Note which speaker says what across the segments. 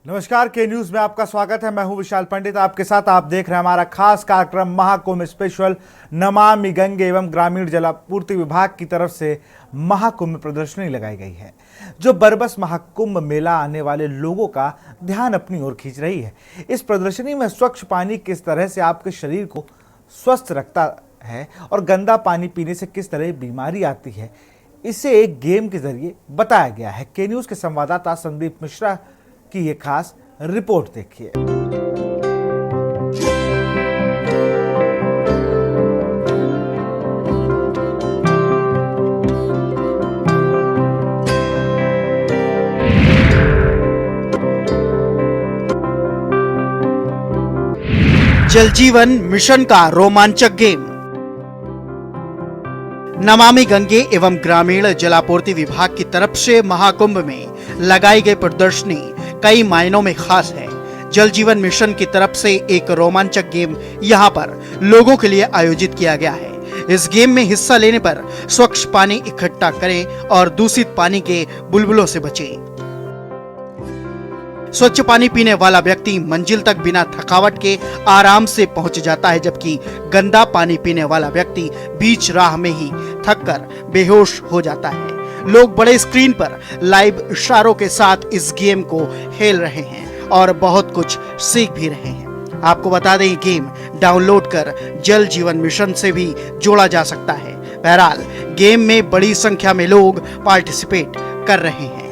Speaker 1: नमस्कार, के न्यूज में आपका स्वागत है। मैं हूं विशाल पंडित, आपके साथ। आप देख रहे हैं हमारा खास कार्यक्रम महाकुंभ स्पेशल। नमामि गंगे एवं ग्रामीण जलापूर्ति विभाग की तरफ से महाकुंभ प्रदर्शनी लगाई गई है, जो बरबस महाकुंभ मेला आने वाले लोगों का ध्यान अपनी ओर खींच रही है। इस प्रदर्शनी में स्वच्छ पानी किस तरह से आपके शरीर को स्वस्थ रखता है और गंदा पानी पीने से किस तरह बीमारी आती है, इसे एक गेम के जरिए बताया गया है। के न्यूज के संवाददाता संदीप मिश्रा की ये खास रिपोर्ट देखिए।
Speaker 2: जल जीवन मिशन का रोमांचक गेम। नमामि गंगे एवं ग्रामीण जलापूर्ति विभाग की तरफ से महाकुंभ में लगाई गई प्रदर्शनी कई मायनों में खास है। जल जीवन मिशन की तरफ से एक रोमांचक गेम यहां पर लोगों के लिए आयोजित किया गया है। इस गेम में हिस्सा लेने पर स्वच्छ पानी इकट्ठा करें और दूषित पानी के बुलबुलों से बचें। स्वच्छ पानी पीने वाला व्यक्ति मंजिल तक बिना थकावट के आराम से पहुंच जाता है, जबकि गंदा पानी पीने वाला व्यक्ति बीच राह में ही थककर बेहोश हो जाता है। लोग बड़े स्क्रीन पर लाइव इशारों के साथ इस गेम को खेल रहे हैं और बहुत कुछ सीख भी रहे हैं। आपको बता दें, गेम डाउनलोड कर जल जीवन मिशन से भी जोड़ा जा सकता है। बहरहाल गेम में बड़ी संख्या में लोग पार्टिसिपेट कर रहे हैं।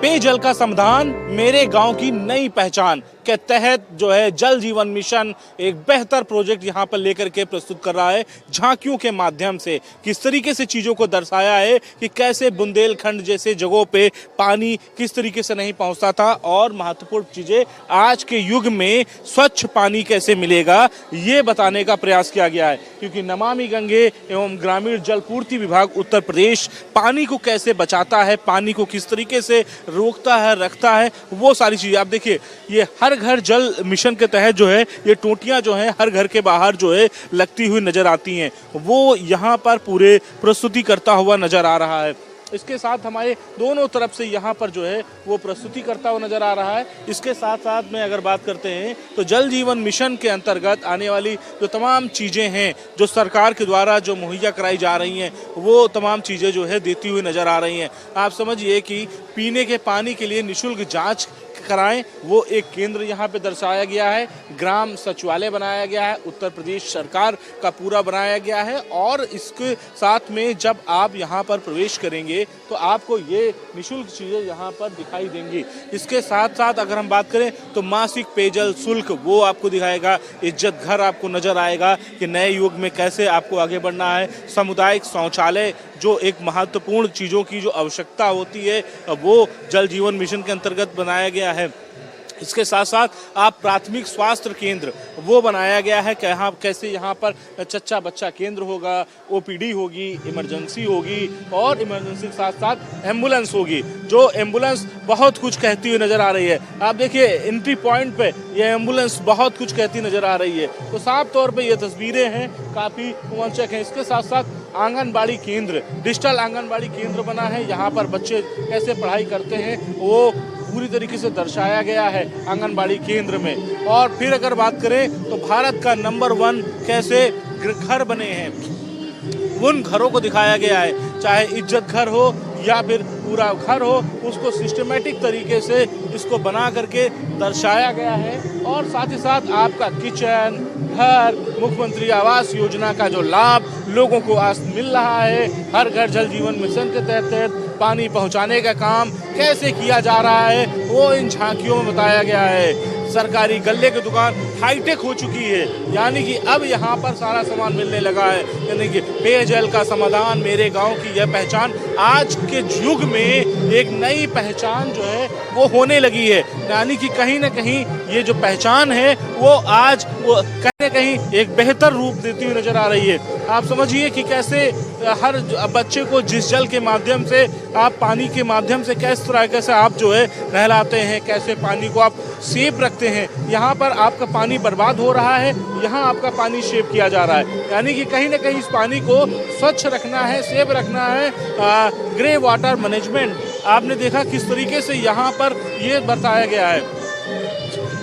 Speaker 3: पेयजल का समाधान, मेरे गांव की नई पहचान के तहत जो है जल जीवन मिशन एक बेहतर प्रोजेक्ट यहां पर लेकर के प्रस्तुत कर रहा है। झांकियों के माध्यम से किस तरीके से चीजों को दर्शाया है कि कैसे बुंदेलखंड जैसे जगहों पे पानी किस तरीके से नहीं पहुंचता था, और महत्वपूर्ण चीजें आज के युग में स्वच्छ पानी कैसे मिलेगा, ये बताने का प्रयास किया गया है। क्योंकि नमामि गंगे एवं ग्रामीण जलपूर्ति विभाग उत्तर प्रदेश पानी को कैसे बचाता है, पानी को किस तरीके से रोकता है, रखता है, वो सारी चीजें आप देखिए। ये हर घर जल मिशन के तहत जो है ये टोटियां जो है हर घर के बाहर जो है लगती हुई नजर आती हैं, वो यहाँ पर पूरे प्रस्तुति करता हुआ नजर आ रहा है। इसके साथ हमारे दोनों तरफ से यहाँ पर जो है वो प्रस्तुति करता हुआ नजर आ रहा है। इसके साथ साथ में अगर बात करते हैं तो जल जीवन मिशन के अंतर्गत आने वाली जो तमाम चीज़ें हैं, जो सरकार के द्वारा जो मुहैया कराई जा रही हैं, वो तमाम चीज़ें जो है देती हुई नजर आ रही हैं। आप समझिए कि पीने के पानी के लिए निःशुल्क जाँच कराएं, वो एक केंद्र यहाँ पे दर्शाया गया है। ग्राम सचिवालय बनाया गया है, उत्तर प्रदेश सरकार का पूरा बनाया गया है। और इसके साथ में जब आप यहाँ पर प्रवेश करेंगे तो आपको ये निःशुल्क चीज़ें यहाँ पर दिखाई देंगी। इसके साथ साथ अगर हम बात करें तो मासिक पेयजल शुल्क वो आपको दिखाएगा। इज्जत घर आपको नजर आएगा कि नए युग में कैसे आपको आगे बढ़ना है। सामुदायिक शौचालय जो एक महत्वपूर्ण चीज़ों की जो आवश्यकता होती है, वो जल जीवन मिशन के अंतर्गत बनाया गया है। इसके साथ साथ आप प्राथमिक स्वास्थ्य केंद्र वो बनाया गया है, कैसे यहाँ पर चच्चा बच्चा केंद्र होगा, ओपीडी होगी, इमरजेंसी होगी, और इमरजेंसी के साथ साथ एम्बुलेंस होगी। जो एम्बुलेंस बहुत कुछ कहती हुई नजर आ रही है। आप देखिए एंट्री पॉइंट पे ये एम्बुलेंस बहुत कुछ कहती नजर आ रही है। तो साफ तौर पे ये तस्वीरें हैं, काफ़ी रोमांचक हैं। इसके साथ साथ आंगनबाड़ी केंद्र, डिजिटल आंगनबाड़ी केंद्र बना है। यहाँ पर बच्चे कैसे पढ़ाई करते हैं वो पूरी तरीके से दर्शाया गया है आंगनबाड़ी केंद्र में। और फिर अगर बात करें तो भारत का नंबर 1 कैसे घर बने हैं, उन घरों को दिखाया गया है। चाहे इज्जत घर हो या फिर पूरा घर हो, उसको सिस्टमेटिक तरीके से इसको बना करके दर्शाया गया है। और साथ ही साथ आपका किचन, घर, मुख्यमंत्री आवास योजना का जो लाभ लोगों को आज मिल रहा है, हर घर जल जीवन मिशन के तहत पानी पहुंचाने का काम कैसे किया जा रहा है, वो इन झांकियों में बताया गया है। सरकारी गल्ले की दुकान हाईटेक हो चुकी है, यानी कि अब यहाँ पर सारा सामान मिलने लगा है। यानी कि पेयजल का समाधान, मेरे गांव की यह पहचान आज के युग में एक नई पहचान जो है वो होने लगी है। यानी कि कहीं ना कहीं ये जो पहचान है वो आज वो कहीं ना कहीं एक बेहतर रूप देती हुई नजर आ रही है। आप समझिए कि कैसे हर बच्चे को जिस जल के माध्यम से आप पानी के माध्यम से किस तरह से आप जो है नहलाते हैं, कैसे पानी को आप सेफ रखते हैं। यहाँ पर आपका पानी बर्बाद हो रहा है, यहाँ आपका पानी सेव किया जा रहा है। यानी कि कहीं ना कहीं इस पानी को स्वच्छ रखना है, सेव रखना है। ग्रे वाटर मैनेजमेंट आपने देखा किस तरीके से यहाँ पर ये बताया गया है।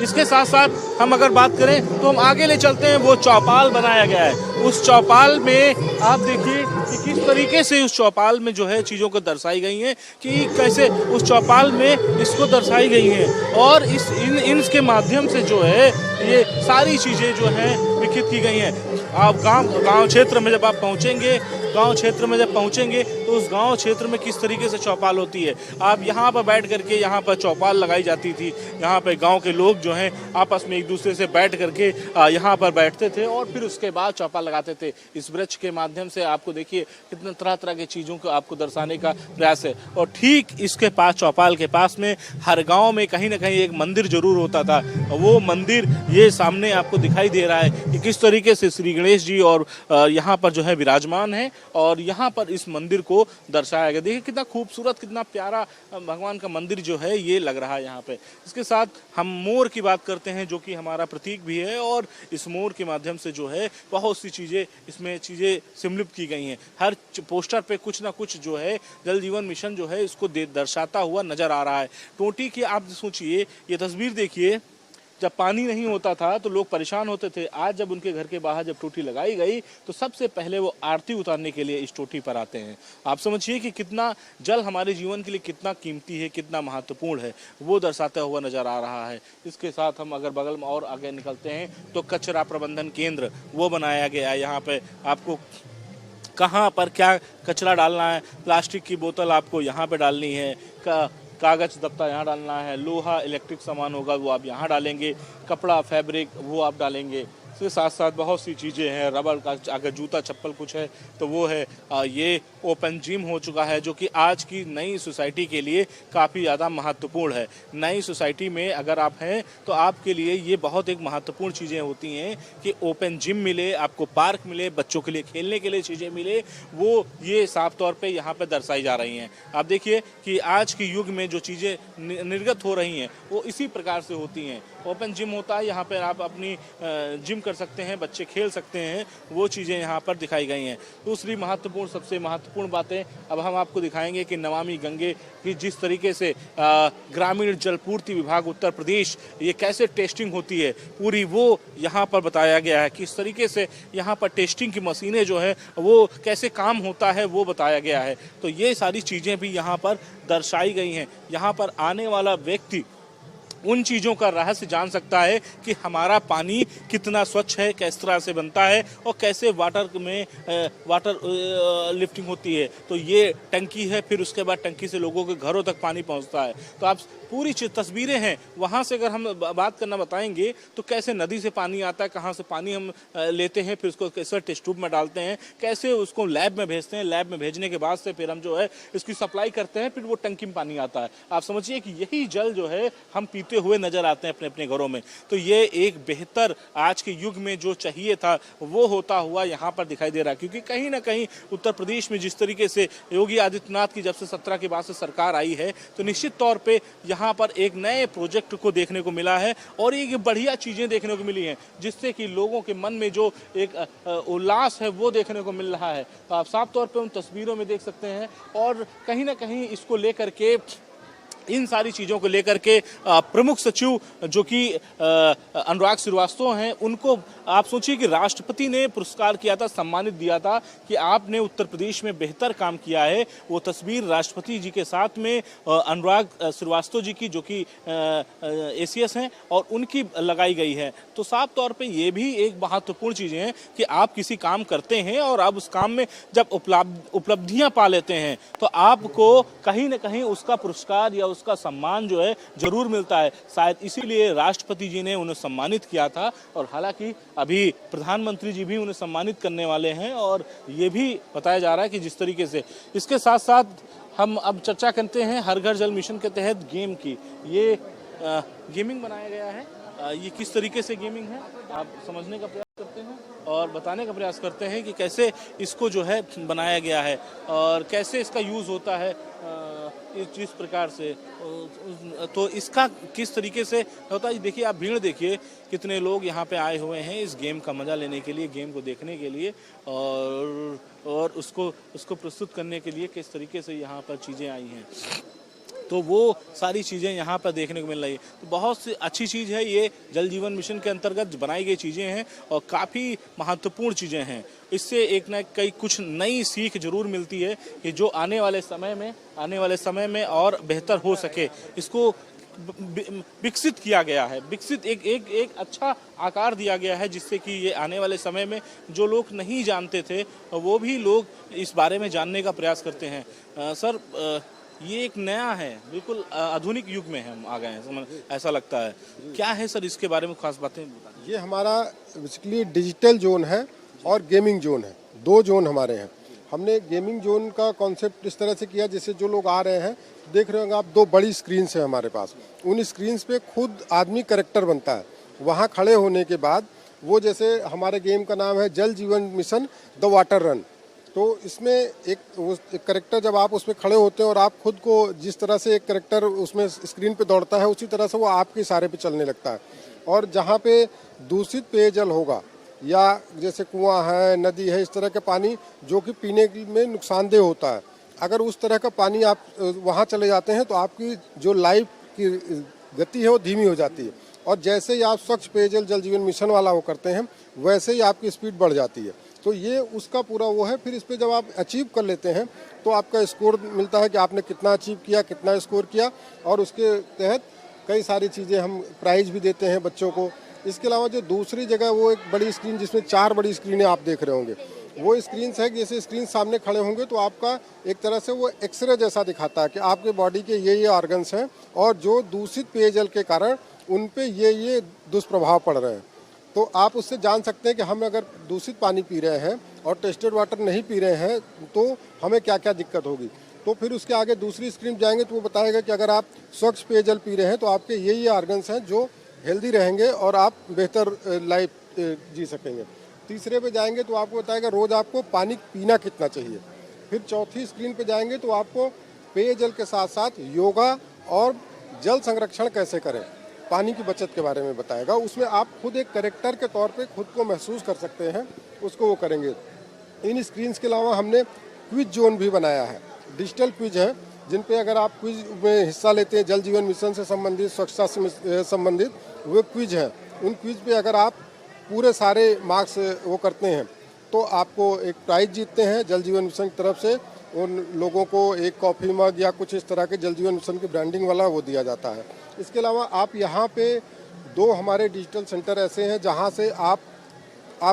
Speaker 3: इसके साथ साथ हम अगर बात करें तो हम आगे ले चलते हैं, वो चौपाल बनाया गया है। उस चौपाल में आप देखिए कि किस तरीके से उस चौपाल में जो है चीज़ों को दर्शाई गई हैं, कि कैसे उस चौपाल में इसको दर्शाई गई हैं और इनके माध्यम से जो है ये सारी चीज़ें जो हैं विकसित की गई हैं। आप गांव क्षेत्र में जब आप पहुंचेंगे, गांव क्षेत्र में जब पहुंचेंगे तो उस गांव क्षेत्र में किस तरीके से चौपाल होती है। आप यहाँ पर बैठ करके, यहाँ पर चौपाल लगाई जाती थी, यहाँ पे गांव के लोग जो हैं आपस में एक दूसरे से बैठ करके यहाँ पर बैठते थे और फिर उसके बाद चौपाल लगाते थे। इस वृक्ष के माध्यम से आपको देखिए कितने तरह तरह की चीज़ों को आपको दर्शाने का प्रयास है। और ठीक इसके पास, चौपाल के पास में हर गाँव में कहीं ना कहीं एक मंदिर जरूर होता था। वो मंदिर ये सामने आपको दिखाई दे रहा है कि किस तरीके से श्री गणेश जी और यहाँ पर जो है विराजमान है और यहाँ पर इस मंदिर को दर्शाया गया। देखिए कितना खूबसूरत, कितना प्यारा भगवान का मंदिर जो है ये लग रहा है यहाँ पे। इसके साथ हम मोर की बात करते हैं जो कि हमारा प्रतीक भी है और इस मोर के माध्यम से जो है बहुत सी चीज़ें, इसमें चीज़ें सम्मिलित की गई हैं। हर पोस्टर पे कुछ ना कुछ जो है जल जीवन मिशन जो है इसको दर्शाता हुआ नजर आ रहा है। टोटी की आप सोचिए, ये तस्वीर देखिए, जब पानी नहीं होता था तो लोग परेशान होते थे। आज जब उनके घर के बाहर जब टोटी लगाई गई तो सबसे पहले वो आरती उतारने के लिए इस टोटी पर आते हैं। आप समझिए कि कितना जल हमारे जीवन के लिए कितना कीमती है, कितना महत्वपूर्ण है, वो दर्शाता हुआ नजर आ रहा है। इसके साथ हम अगर बगल में और आगे निकलते हैं तो कचरा प्रबंधन केंद्र वो बनाया गया है। यहाँ पे आपको कहाँ पर क्या कचरा डालना है, प्लास्टिक की बोतल आपको यहाँ पे डालनी है, कागज दफ्तर यहाँ डालना है, लोहा इलेक्ट्रिक सामान होगा वो आप यहाँ डालेंगे, कपड़ा फैब्रिक वो आप डालेंगे। इसके साथ साथ बहुत सी चीज़ें हैं, रबड़ का अगर जूता चप्पल कुछ है तो वो है। ये ओपन जिम हो चुका है जो कि आज की नई सोसाइटी के लिए काफ़ी ज़्यादा महत्वपूर्ण है। नई सोसाइटी में अगर आप हैं तो आपके लिए ये बहुत एक महत्वपूर्ण चीज़ें होती हैं कि ओपन जिम मिले, आपको पार्क मिले, बच्चों के लिए खेलने के लिए चीज़ें मिले, वो ये साफ तौर पर यहाँ पर दर्शाई जा रही हैं। आप देखिए कि आज के युग में जो चीज़ें निर्गत हो रही हैं वो इसी प्रकार से होती हैं। ओपन जिम होता है, यहाँ पर आप अपनी जिम कर सकते हैं, बच्चे खेल सकते हैं, वो चीज़ें यहाँ पर दिखाई गई हैं। दूसरी महत्वपूर्ण, सबसे महत्वपूर्ण बातें अब हम आपको दिखाएंगे कि नमामि गंगे की जिस तरीके से ग्रामीण जलपूर्ति विभाग उत्तर प्रदेश ये कैसे टेस्टिंग होती है पूरी, वो यहाँ पर बताया गया है। किस तरीके से यहाँ पर टेस्टिंग की मशीनें जो है वो कैसे काम होता है वो बताया गया है। तो ये सारी चीज़ें भी यहाँ पर दर्शाई गई हैं। यहाँ पर आने वाला व्यक्ति उन चीज़ों का रहस्य जान सकता है कि हमारा पानी कितना स्वच्छ है, किस तरह से बनता है और कैसे वाटर लिफ्टिंग होती है। तो ये टंकी है, फिर उसके बाद टंकी से लोगों के घरों तक पानी पहुंचता है। तो आप पूरी तस्वीरें हैं वहाँ से अगर हम बात करना बताएंगे तो कैसे नदी से पानी आता है, कहाँ से पानी हम लेते हैं, फिर उसको कैसे टेस्ट ट्यूब में डालते हैं, कैसे उसको लैब में भेजते हैं, लैब में भेजने के बाद से फिर हम जो है इसकी सप्लाई करते हैं, फिर वो टंकी में पानी आता है। आप समझिए कि यही जल जो है हम पीते हुए नजर आते हैं अपने अपने घरों में। तो ये एक बेहतर आज के युग में जो चाहिए था वो होता हुआ यहाँ पर दिखाई दे रहा है। क्योंकि कहीं ना कहीं उत्तर प्रदेश में जिस तरीके से योगी आदित्यनाथ की जब से 17 के बाद से सरकार आई है तो निश्चित तौर पे यहाँ पर एक नए प्रोजेक्ट को देखने को मिला है और ये बढ़िया चीजें देखने को मिली हैं जिससे कि लोगों के मन में जो एक उल्लास है वो देखने को मिल रहा है। तो आप साफ तौर पे उन तस्वीरों में देख सकते हैं और कहीं ना कहीं इसको लेकर के, इन सारी चीज़ों को लेकर के प्रमुख सचिव जो कि अनुराग श्रीवास्तव हैं, उनको आप सोचिए कि राष्ट्रपति ने पुरस्कार किया था, सम्मानित दिया था कि आपने उत्तर प्रदेश में बेहतर काम किया है। वो तस्वीर राष्ट्रपति जी के साथ में अनुराग श्रीवास्तव जी की जो कि ACS हैं और उनकी लगाई गई है। तो साफ तौर पे ये भी एक महत्वपूर्ण चीज़ें हैं कि आप किसी काम करते हैं और आप उस काम में जब उपलब्धियां पा लेते हैं तो आपको कहीं ना कहीं उसका पुरस्कार या उसका सम्मान जो है जरूर मिलता है। शायद इसीलिए राष्ट्रपति जी ने उन्हें सम्मानित किया था और हालांकि अभी प्रधानमंत्री जी भी उन्हें सम्मानित करने वाले हैं और ये भी बताया जा रहा है कि जिस तरीके से। इसके साथ साथ हम अब चर्चा करते हैं हर घर जल मिशन के तहत गेम की। ये गेमिंग बनाया गया है, ये किस तरीके से गेमिंग है आप समझने का प्रयास करते हैं और बताने का प्रयास करते हैं कि कैसे इसको जो है बनाया गया है और कैसे इसका यूज़ होता है इस प्रकार से। तो इसका किस तरीके से होता है, देखिए आप भीड़ देखिए कितने लोग यहाँ पे आए हुए हैं इस गेम का मज़ा लेने के लिए, गेम को देखने के लिए और उसको प्रस्तुत करने के लिए किस तरीके से यहाँ पर चीज़ें आई हैं। तो वो सारी चीज़ें यहाँ पर देखने को मिल रही है। तो बहुत सी अच्छी चीज़ है ये, जल जीवन मिशन के अंतर्गत बनाई गई चीज़ें हैं और काफ़ी महत्वपूर्ण चीज़ें हैं। इससे एक न कई कुछ नई सीख जरूर मिलती है कि जो आने वाले समय में और बेहतर हो सके, इसको विकसित किया गया है। विकसित एक अच्छा आकार दिया गया है, जिससे कि ये आने वाले समय में जो लोग नहीं जानते थे वो भी लोग इस बारे में जानने का प्रयास करते हैं। सर, ये एक नया है, बिल्कुल आधुनिक युग में हम आ गए हैं, ऐसा लगता है। क्या है सर इसके बारे में खास बातें बताएं।
Speaker 4: ये हमारा बेसिकली डिजिटल जोन है और गेमिंग जोन है, दो जोन हमारे हैं। हमने गेमिंग जोन का कॉन्सेप्ट इस तरह से किया, जैसे जो लोग आ रहे हैं देख रहे होंगे आप, दो बड़ी स्क्रीन्स हैं हमारे पास। उन स्क्रीन्स पे खुद आदमी कैरेक्टर बनता है। वहाँ खड़े होने के बाद वो, जैसे हमारे गेम का नाम है जल जीवन मिशन द वाटर रन, तो इसमें एक कैरेक्टर जब आप उसमें खड़े होते हैं और आप खुद को जिस तरह से एक कैरेक्टर उसमें स्क्रीन पे दौड़ता है, उसी तरह से वो आपके इशारे पे चलने लगता है। और जहाँ पे दूषित पेयजल होगा या जैसे कुआं है, नदी है, इस तरह का पानी जो कि पीने में नुकसानदेह होता है, अगर उस तरह का पानी आप वहाँ चले जाते हैं तो आपकी जो लाइफ की गति है वो धीमी हो जाती है। और जैसे ही आप स्वच्छ पेयजल जल जीवन मिशन वाला वो करते हैं, वैसे ही आपकी स्पीड बढ़ जाती है। तो ये उसका पूरा वो है। फिर इस पर जब आप अचीव कर लेते हैं तो आपका स्कोर मिलता है कि आपने कितना अचीव किया, कितना स्कोर किया, और उसके तहत कई सारी चीज़ें हम प्राइज भी देते हैं बच्चों को। इसके अलावा जो दूसरी जगह वो एक बड़ी स्क्रीन, जिसमें 4 बड़ी स्क्रीनें आप देख रहे होंगे, वो स्क्रीन है कि जैसे स्क्रीन सामने खड़े होंगे तो आपका एक तरह से वो एक्सरे जैसा दिखाता है कि आपके बॉडी के ये ऑर्गन्स हैं और जो दूषित पेयजल के कारण उन पे ये दुष्प्रभाव पड़ रहे हैं। तो आप उससे जान सकते हैं कि हम अगर दूषित पानी पी रहे हैं और टेस्टेड वाटर नहीं पी रहे हैं तो हमें क्या क्या दिक्कत होगी। तो फिर उसके आगे दूसरी स्क्रीन जाएंगे तो वो बताएगा कि अगर आप स्वच्छ पेयजल पी रहे हैं तो आपके ये ऑर्गन्स हैं जो हेल्दी रहेंगे और आप बेहतर लाइफ जी सकेंगे। तीसरे पे जाएंगे तो आपको बताएगा रोज़ आपको पानी पीना कितना चाहिए। फिर चौथी स्क्रीन पे जाएंगे तो आपको पेयजल के साथ साथ योगा और जल संरक्षण कैसे करें, पानी की बचत के बारे में बताएगा। उसमें आप खुद एक कैरेक्टर के तौर पे खुद को महसूस कर सकते हैं, उसको वो करेंगे। इन स्क्रीन्स के अलावा हमने क्विज जोन भी बनाया है, डिजिटल क्विज है, जिन पे अगर आप क्विज में हिस्सा लेते हैं, जल जीवन मिशन से संबंधित, स्वच्छता से संबंधित वो क्विज हैं। उन क्विज पे अगर आप पूरे सारे मार्क्स वो करते हैं तो आपको एक प्राइज जीतते हैं जल जीवन मिशन की तरफ से। उन लोगों को एक कॉफ़ी मग या कुछ इस तरह के जल जीवन मिशन की ब्रांडिंग वाला वो दिया जाता है। इसके अलावा आप यहाँ पे 2 हमारे डिजिटल सेंटर ऐसे हैं जहाँ से आप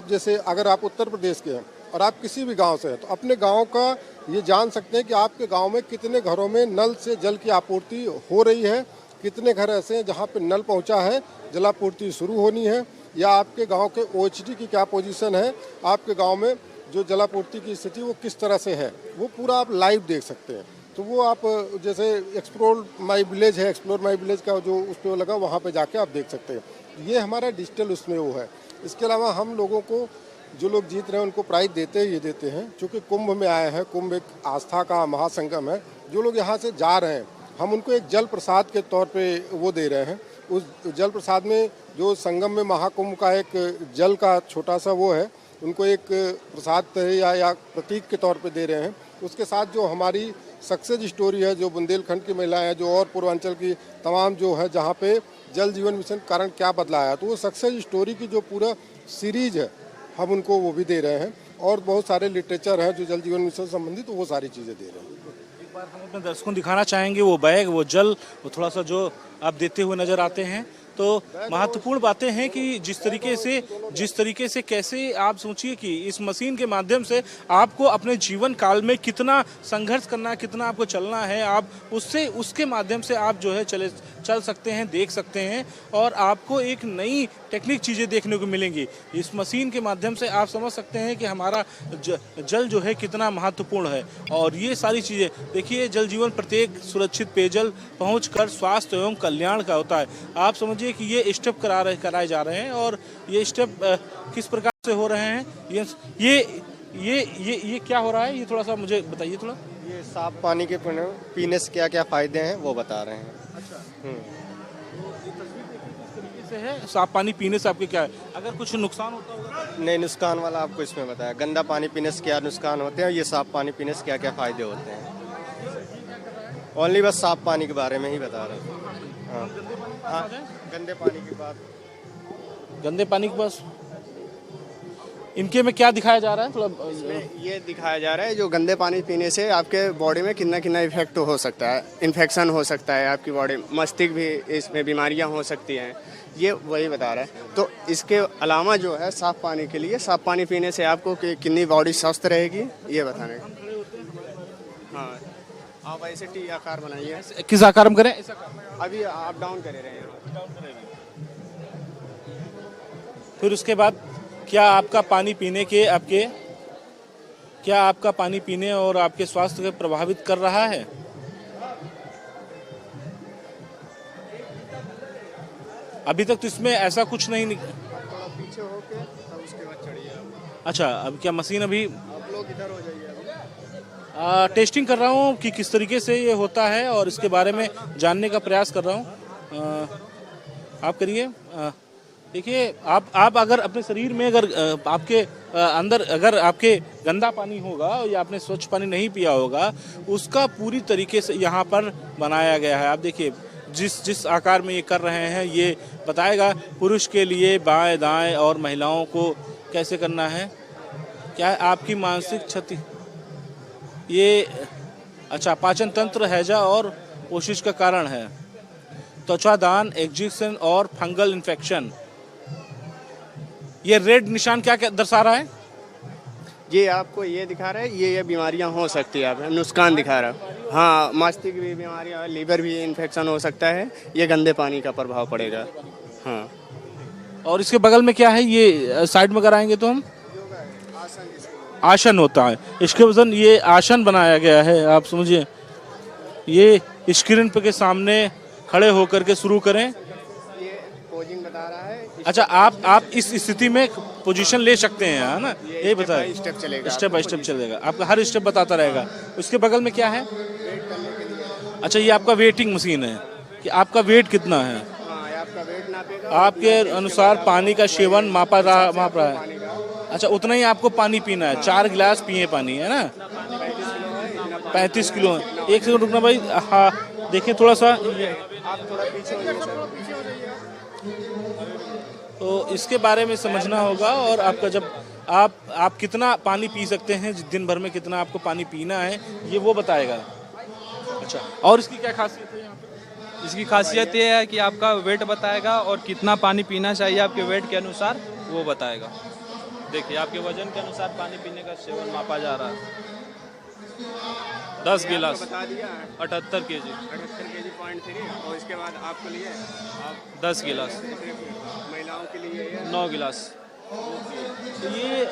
Speaker 4: जैसे अगर आप उत्तर प्रदेश के हैं और आप किसी भी गांव से हैं तो अपने गांव का ये जान सकते हैं कि आपके गांव में कितने घरों में नल से जल की आपूर्ति हो रही है, कितने घर ऐसे हैं जहां पे नल पहुंचा है, जलापूर्ति शुरू होनी है, या आपके गांव के OHD की क्या पोजीशन है, आपके गांव में जो जलापूर्ति की स्थिति वो किस तरह से है, वो पूरा आप लाइव देख सकते हैं। तो वो आप जैसे एक्सप्लोर माई विलेज है, एक्सप्लोर माई विलेज का जो उस पर लगा वहाँ पे जाके आप देख सकते हैं। ये हमारा डिजिटल उसमें वो है। इसके अलावा हम लोगों को जो लोग जीत रहे हैं उनको प्राइज देते हैं, चूँकि कुंभ में आए हैं, कुंभ एक आस्था का महासंगम है। जो लोग यहाँ से जा रहे हैं हम उनको एक जल प्रसाद के तौर पे वो दे रहे हैं। उस जल प्रसाद में जो संगम में महाकुंभ का एक जल का छोटा सा वो है, उनको एक प्रसाद या प्रतीक के तौर पे दे रहे हैं। उसके साथ जो हमारी सक्सेस स्टोरी है, जो बुंदेलखंड की महिलाएं हैं, जो और पूर्वांचल की तमाम जो है जहाँ पे जल जीवन मिशन कारण क्या बदलाव आया, तो वो सक्सेस स्टोरी की जो पूरा सीरीज है हम उनको वो भी दे रहे हैं। और बहुत सारे लिटरेचर हैं जो जल जीवन मिशन से संबंधित, तो वो सारी चीज़ें दे रहे हैं।
Speaker 3: एक बार हम अपने दर्शकों को दिखाना चाहेंगे वो बैग, वो जल, वो थोड़ा सा जो आप देते हुए नजर आते हैं। तो महत्वपूर्ण बातें हैं कि जिस तरीके से कैसे आप सोचिए कि इस मशीन के माध्यम से आपको अपने जीवन काल में कितना संघर्ष करना है, कितना आपको चलना है, आप उसके माध्यम से आप जो है चल सकते हैं, देख सकते हैं और आपको एक नई टेक्निक चीज़ें देखने को मिलेंगी। इस मशीन के माध्यम से आप समझ सकते हैं कि हमारा जल जो है कितना महत्वपूर्ण है। और ये सारी चीज़ें देखिए, जल जीवन प्रत्येक सुरक्षित पेयजल पहुंचकर स्वास्थ्य एवं कल्याण का होता है। आप समझिए कि ये स्टेप कराए जा रहे हैं और ये स्टेप किस प्रकार से हो रहे हैं, ये क्या हो रहा है, ये थोड़ा सा मुझे बताइए थोड़ा।
Speaker 5: ये साफ पानी के पीने से क्या क्या फायदे हैं वो बता रहे हैं।
Speaker 3: अच्छा, तो ये तस्वीर देखिए किस तरीके से है, साफ पानी पीने से आपके क्या है, अगर कुछ नुकसान होता होगा तो?
Speaker 5: नहीं, नुकसान वाला आपको इसमें बताया, गंदा पानी पीने से क्या नुकसान होते हैं, ये साफ पानी पीने से क्या क्या फायदे होते हैं। ओनली बस साफ पानी के बारे में ही बता रहे हैं। हाँ हाँ, गंदे पानी की बात।
Speaker 3: गंदे पानी के पास इनके में क्या दिखाया जा रहा है थोड़ा?
Speaker 5: इसमें ये दिखाया जा रहा है जो गंदे पानी पीने से आपके बॉडी में कितना कितना इफेक्ट हो सकता है, इन्फेक्शन हो सकता है आपकी बॉडी, मस्तिष्क भी इसमें बीमारियां हो सकती हैं, ये वही बता रहा है। तो इसके अलावा जो है साफ पानी के लिए, साफ पानी पीने से आपको कितनी बॉडी स्वस्थ रहेगी ये बताने का। हाँ, आप ऐसे टी आकार बनाइए।
Speaker 3: किस आकार में करें?
Speaker 5: अभी आप डाउन करे रहे हैं।
Speaker 3: फिर उसके बाद क्या आपका पानी पीने के क्या आपका पानी पीने और आपके स्वास्थ्य को प्रभावित कर रहा है? अभी तक तो इसमें ऐसा कुछ नहीं
Speaker 5: थोड़ा पीछे होके तब उसके बाद चढ़िए आप।
Speaker 3: अच्छा, अब क्या मशीन अभी
Speaker 5: आप लोग इधर हो जाइए।
Speaker 3: टेस्टिंग कर रहा हूँ कि किस तरीके से ये होता है और इसके बारे में जानने का प्रयास कर रहा हूँ। आप करिए। देखिए, आप अगर अपने शरीर में अगर आपके अंदर अगर आपके गंदा पानी होगा या आपने स्वच्छ पानी नहीं पिया होगा, उसका पूरी तरीके से यहाँ पर बनाया गया है। आप देखिए जिस आकार में ये कर रहे हैं, ये बताएगा पुरुष के लिए बाएं दाएं और महिलाओं को कैसे करना है। क्या है आपकी मानसिक क्षति? ये अच्छा, पाचन तंत्र, हैजा और कोशिश का कारण है। त्वचा दान, एक्जिक्शन और फंगल इन्फेक्शन। ये रेड निशान क्या दर्शा रहा है?
Speaker 5: ये आपको ये दिखा रहा है ये बीमारियां हो सकती है, आप नुकसान दिखा रहा है। हाँ, मस्तिष्क भी बीमारियां, लीवर भी इन्फेक्शन हो सकता है, ये गंदे पानी का प्रभाव पड़ेगा। हाँ,
Speaker 3: और इसके बगल में क्या है? ये साइड में कराएंगे तो हम आसन होता है। इसके वजन ये आसन बनाया गया है। आप समझिए, ये स्क्रीन पे के सामने खड़े होकर के शुरू करें।
Speaker 5: ये पोजिंग बता रहा है।
Speaker 3: अच्छा, आप इस स्थिति में पोजीशन ले सकते हैं, है ना? ये बताइए।
Speaker 5: स्टेप चलेगा,
Speaker 3: स्टेप बाय स्टेप चलेगा, आपका हर स्टेप बताता रहेगा। उसके बगल में क्या है? अच्छा, ये आपका वेटिंग मशीन है कि आपका वेट कितना है।
Speaker 5: हाँ, ये आपका वेट नापेगा।
Speaker 3: आपके अनुसार पानी का सेवन माप रहा है। अच्छा, उतना ही आपको पानी पीना है। 4 गिलास पिए पानी, है ना? 35 किलो है। एक सेकंड रुकना भाई। हाँ, देखिए थोड़ा सा,
Speaker 5: आप थोड़ा पीछे हो जाइए सर।
Speaker 3: तो इसके बारे में समझना होगा। और आपका जब आप कितना पानी पी सकते हैं, दिन भर में कितना आपको पानी पीना है, ये वो बताएगा। अच्छा, और इसकी क्या खासियत है यहाँ पे?
Speaker 6: इसकी खासियत ये है कि आपका वेट बताएगा और कितना पानी पीना चाहिए आपके वेट के अनुसार वो बताएगा। देखिए, आपके वजन के अनुसार पानी पीने का सेवन मापा जा रहा है। 10 गिलास
Speaker 5: बता दिया
Speaker 6: 78 केजी,
Speaker 5: 78 kg 0.3। और इसके बाद आपके लिए आप
Speaker 6: 10 गिलास,
Speaker 5: महिलाओं के लिए
Speaker 6: 9 गिलास।
Speaker 3: ये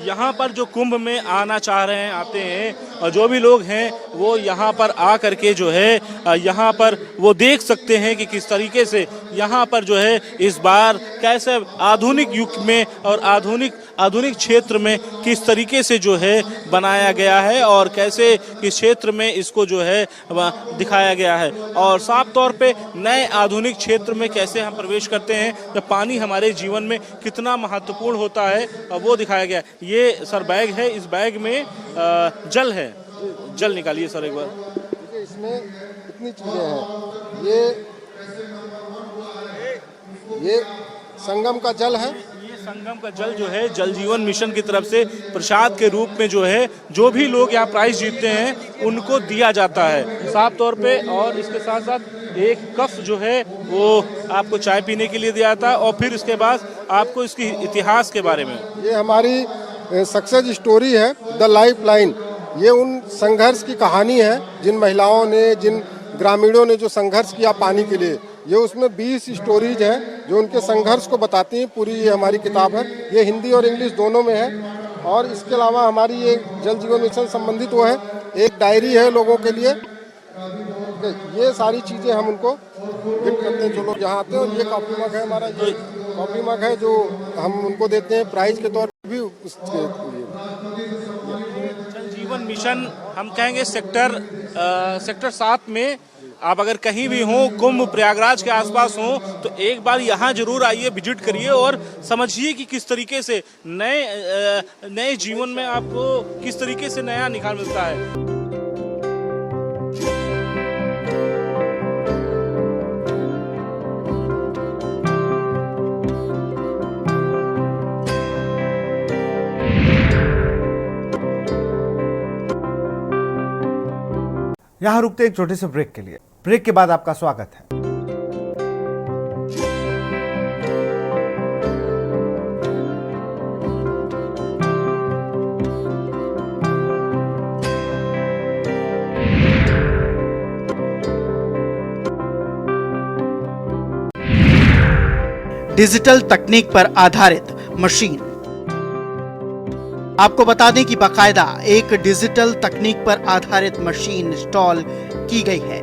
Speaker 3: यहाँ पर जो कुंभ में आना चाह रहे हैं, आते हैं, और जो भी लोग हैं वो यहाँ पर आ करके जो है यहाँ पर वो देख सकते हैं कि किस तरीके से यहाँ पर जो है इस बार कैसे आधुनिक युग में और आधुनिक क्षेत्र में किस तरीके से जो है बनाया गया है और कैसे किस क्षेत्र में इसको जो है दिखाया गया है। और साफ तौर पे नए आधुनिक क्षेत्र में कैसे हम प्रवेश करते हैं, जब पानी हमारे जीवन में कितना महत्वपूर्ण होता है, और वो दिखाया गया। ये सर बैग है, इस बैग में जल है। जल निकालिए सर एक बार।
Speaker 4: देखिए, इसमें कितनी चीज़ें हैं। ये संगम का जल है।
Speaker 3: ये संगम का जल जो है जल जीवन मिशन की तरफ से प्रसाद के रूप में जो है, जो भी लोग यहाँ प्राइज जीतते हैं उनको दिया जाता है साफ तौर पे। और इसके साथ साथ एक कप जो है वो आपको चाय पीने के लिए दिया जाता है। और फिर इसके बाद आपको इसकी इतिहास के बारे में, ये
Speaker 4: हमारी सक्सेस स्टोरी है, द लाइफ लाइन। ये उन संघर्ष की कहानी है, जिन महिलाओं ने, जिन ग्रामीणों ने जो संघर्ष किया पानी के लिए। ये उसमें 20 स्टोरीज हैं जो उनके संघर्ष को बताती हैं। पूरी ये हमारी किताब है, ये हिंदी और इंग्लिश दोनों में है। और इसके अलावा हमारी ये जल जीवन मिशन संबंधित वो है, एक डायरी है लोगों के लिए। ये सारी चीज़ें हम उनको गिफ्ट करते हैं जो लोग यहाँ आते हैं। और ये कॉफी मग है हमारा, ये कॉफी मग है जो हम उनको देते हैं प्राइज के तौर पर भी। उसके लिए
Speaker 3: जल जीवन मिशन हम कहेंगे सेक्टर 7 में आप अगर कहीं भी हो, कुंभ प्रयागराज के आसपास हो, तो एक बार यहाँ जरूर आइए, विजिट करिए और समझिए कि किस तरीके से नए जीवन में आपको किस तरीके से नया निखार मिलता है।
Speaker 1: यहाँ रुकते हैं एक छोटे से ब्रेक के लिए। ब्रेक के बाद आपका स्वागत है।
Speaker 2: डिजिटल तकनीक पर आधारित मशीन। आपको बता दें कि बाकायदा एक डिजिटल तकनीक पर आधारित मशीन इंस्टॉल की गई है।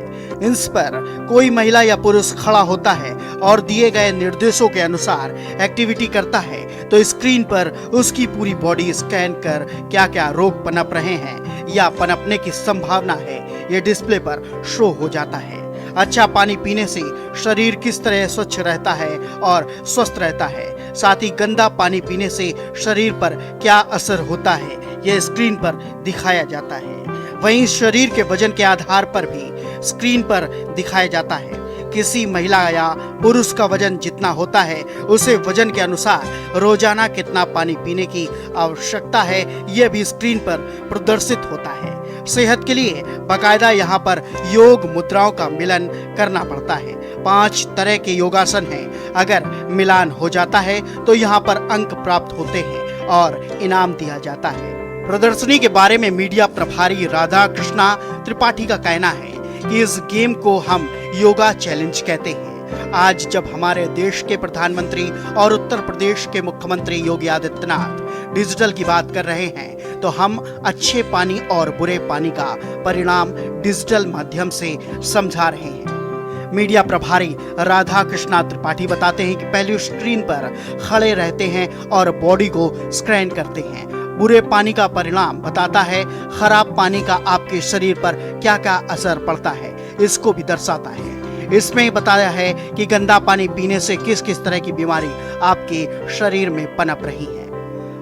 Speaker 2: इस पर कोई महिला या पुरुष खड़ा होता है और दिए गए निर्देशों के अनुसार एक्टिविटी करता है तो स्क्रीन पर उसकी पूरी बॉडी स्कैन कर क्या क्या रोग पनप रहे हैं या पनपने की संभावना है ये डिस्प्ले पर शो हो जाता है। अच्छा पानी पीने से शरीर किस तरह स्वच्छ रहता है और स्वस्थ रहता है, साथ ही गंदा पानी पीने से शरीर पर क्या असर होता है यह स्क्रीन पर दिखाया जाता है। वहीं शरीर के वजन के आधार पर भी स्क्रीन पर दिखाया जाता है। किसी महिला या पुरुष का वजन जितना होता है उसे वजन के अनुसार रोजाना कितना पानी पीने की आवश्यकता है यह भी स्क्रीन पर प्रदर्शित होता है। सेहत के लिए बाकायदा यहाँ पर योग मुद्राओं का मिलन करना पड़ता है। 5 तरह के योगासन हैं। अगर मिलान हो जाता है तो यहाँ पर अंक प्राप्त होते हैं और इनाम दिया जाता है। प्रदर्शनी के बारे में मीडिया प्रभारी राधा कृष्णा त्रिपाठी का कहना है कि इस गेम को हम योगा चैलेंज कहते हैं। आज जब हमारे देश के प्रधानमंत्री और उत्तर प्रदेश के मुख्यमंत्री योगी आदित्यनाथ डिजिटल की बात कर रहे हैं तो हम अच्छे पानी और बुरे पानी का परिणाम डिजिटल माध्यम से समझा रहे हैं। मीडिया प्रभारी राधा कृष्णा त्रिपाठी बताते हैं कि पहले स्क्रीन पर खड़े रहते हैं और बॉडी को स्कैन करते हैं। बुरे पानी का परिणाम बताता है, खराब पानी का आपके शरीर पर क्या क्या असर पड़ता है इसको भी दर्शाता है। इसमें बताया है कि गंदा पानी पीने से किस किस तरह की बीमारी आपके शरीर में पनप रही है।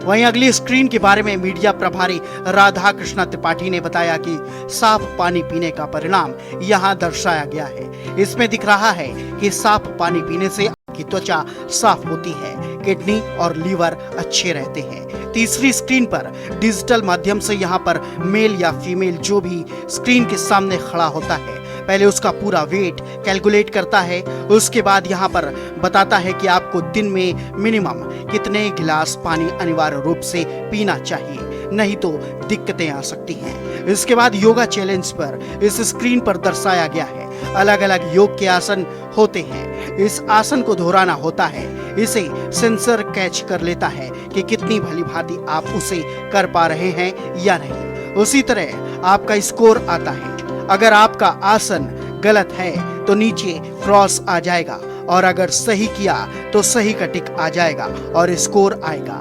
Speaker 2: वहीं अगली स्क्रीन के बारे में मीडिया प्रभारी राधा कृष्णा त्रिपाठी ने बताया कि साफ पानी पीने का परिणाम यहाँ दर्शाया गया है। इसमें दिख रहा है कि साफ पानी पीने से आपकी त्वचा साफ होती है, किडनी और लीवर अच्छे रहते हैं। तीसरी स्क्रीन पर डिजिटल माध्यम से यहाँ पर मेल या फीमेल जो भी स्क्रीन के सामने खड़ा होता है पहले उसका पूरा वेट कैलकुलेट करता है। उसके बाद यहाँ पर बताता है कि आपको दिन में मिनिमम कितने गिलास पानी अनिवार्य रूप से पीना चाहिए, नहीं तो दिक्कतें आ सकती हैं। इसके बाद योगा चैलेंज पर इस स्क्रीन पर दर्शाया गया है अलग अलग योग के आसन होते हैं। इस आसन को दोहराना होता है। इसे सेंसर कैच कर लेता है कि कितनी भली भांति आप उसे कर पा रहे हैं या नहीं। उसी तरह आपका स्कोर आता है। अगर आपका आसन गलत है तो नीचे क्रॉस आ जाएगा और अगर सही किया तो सही का टिक आ जाएगा और स्कोर आएगा।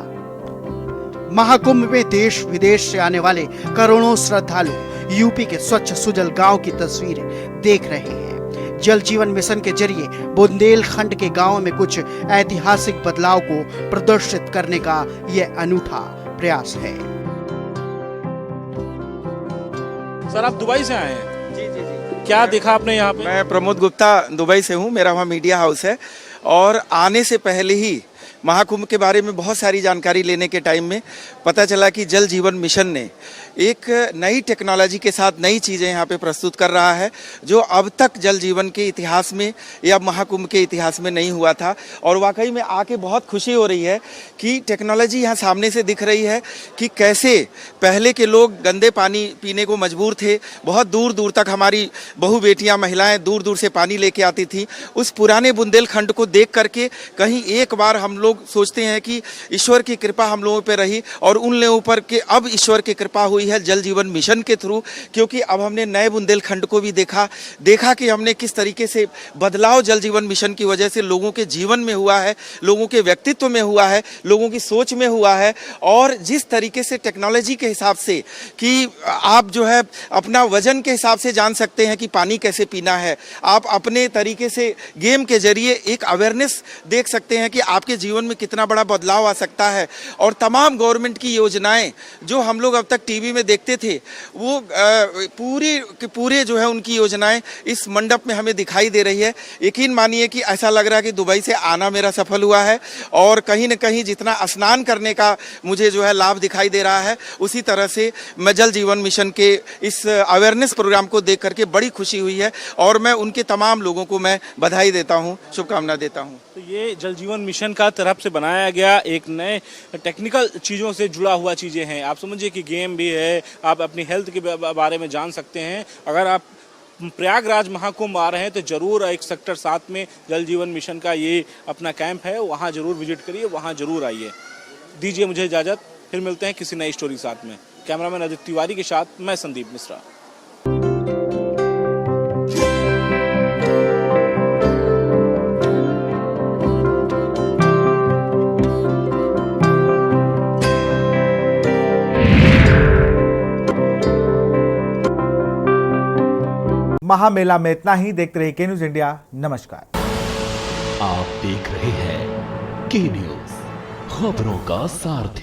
Speaker 2: महाकुंभ में देश विदेश से आने वाले करोड़ों श्रद्धालु यूपी के स्वच्छ सुजल गांव की तस्वीरें देख रहे हैं। जल जीवन मिशन के जरिए बुंदेलखंड के गांवों में कुछ ऐतिहासिक बदलाव को प्रदर्शित करने का यह अनूठा प्रयास है।
Speaker 3: सर आप दुबई से आए हैं? जी। क्या देखा आपने यहाँ पे?
Speaker 7: मैं प्रमोद गुप्ता दुबई से हूँ। मेरा वहाँ मीडिया हाउस है और आने से पहले ही महाकुंभ के बारे में बहुत सारी जानकारी लेने के टाइम में पता चला कि जल जीवन मिशन ने एक नई टेक्नोलॉजी के साथ नई चीज़ें यहाँ पे प्रस्तुत कर रहा है जो अब तक जल जीवन के इतिहास में या महाकुंभ के इतिहास में नहीं हुआ था। और वाकई में आके बहुत खुशी हो रही है कि टेक्नोलॉजी यहाँ सामने से दिख रही है कि कैसे पहले के लोग गंदे पानी पीने को मजबूर थे। बहुत दूर दूर तक हमारी बहू बेटियाँ महिलाएँ दूर दूर से पानी लेके आती थी। उस पुराने बुंदेलखंड को देख करके कहीं एक बार हम लोग सोचते हैं कि ईश्वर की कृपा हम लोगों पर रही और उन लोगों पर के अब ईश्वर की कृपा हुई है जल जीवन मिशन के थ्रू, क्योंकि अब हमने नए बुंदेलखंड को भी देखा कि हमने किस तरीके से बदलाव जल जीवन मिशन की वजह से लोगों के जीवन में हुआ है, लोगों के व्यक्तित्व में हुआ है, लोगों की सोच में हुआ है। और जिस तरीके से टेक्नोलॉजी के हिसाब से कि आप जो है अपना वजन के हिसाब से जान सकते हैं कि पानी कैसे पीना है, आप अपने तरीके से गेम के जरिए एक अवेयरनेस देख सकते हैं कि आपके जीवन में कितना बड़ा बदलाव आ सकता है। और तमाम गवर्नमेंट की योजनाएं जो हम लोग अब तक टीवी में देखते थे, वो पूरे जो है उनकी योजनाएं इस मंडप में हमें दिखाई दे रही है। यकीन मानिए कि ऐसा लग रहा है कि दुबई से आना मेरा सफल हुआ है, और कहीं न कहीं जितना स्नान करने का मुझे जो है लाभ दिखाई दे रहा है, उसी तरह से मैं जल जीवन मिशन के इस अवेयरनेस प्रोग्राम को देख करके बड़ी खुशी हुई है, और मैं उनके तमाम लोगों को मैं बधाई देता हूं, शुभकामना देता हूं।
Speaker 3: तो ये जल जीवन मिशन का तरफ से बनाया गया एक नए टेक्निकल चीज़ों से जुड़ा हुआ चीज़ें हैं। आप समझिए कि गेम भी है, आप अपनी हेल्थ के बारे में जान सकते हैं। अगर आप प्रयागराज महाकुंभ आ रहे हैं तो जरूर एक सेक्टर 7 में जल जीवन मिशन का ये अपना कैंप है, वहाँ जरूर विजिट करिए, वहाँ जरूर आइए। दीजिए मुझे इजाज़त, फिर मिलते हैं किसी नई स्टोरी साथ में। कैमरामैन अदित तिवारी के साथ मैं संदीप मिश्रा।
Speaker 1: महामेला में इतना ही। देखते रहिए के न्यूज इंडिया। नमस्कार।
Speaker 8: आप देख रहे हैं के न्यूज, खबरों का सारथी।